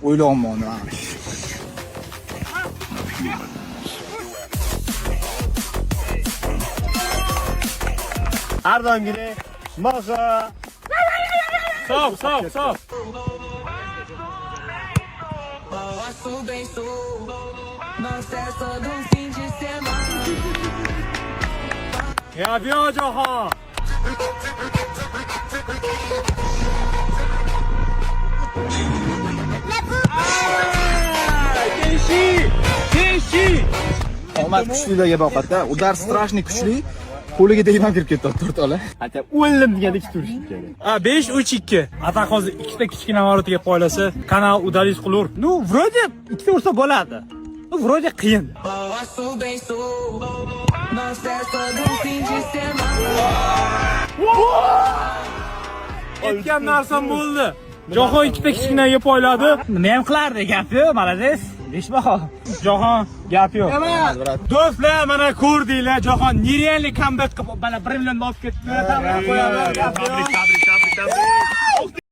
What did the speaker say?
O'ylayapman. Har doimgidek Moza. Sof. Gapyo Jahon. Keshi. Omad kuchlilarga boqadi. Udar strashniy kuchli. Qo'liga deyman kirib ketdi 4 ola. Hatta o'ldim degandek turish kerak. 5-3-2. Atak hozir ikkita kichkina marotiga qo'ylasa, kanal udalish qilur. Ну, вроде ikkita ursa bo'ladi. Ну, вроде qiyin. Aytgan narsam bo'ldi. Jahon ikkita kichkinaga poyladi. Nima ham qilardi gapi? Malades. Beshbaho. Jahon gap yo'q. Do'stlar, mana ko'rdinglar, Jahon nerealniy comeback qilib, mana 1 million olib ketdi. Tabrik qo'yaman. Tabrik.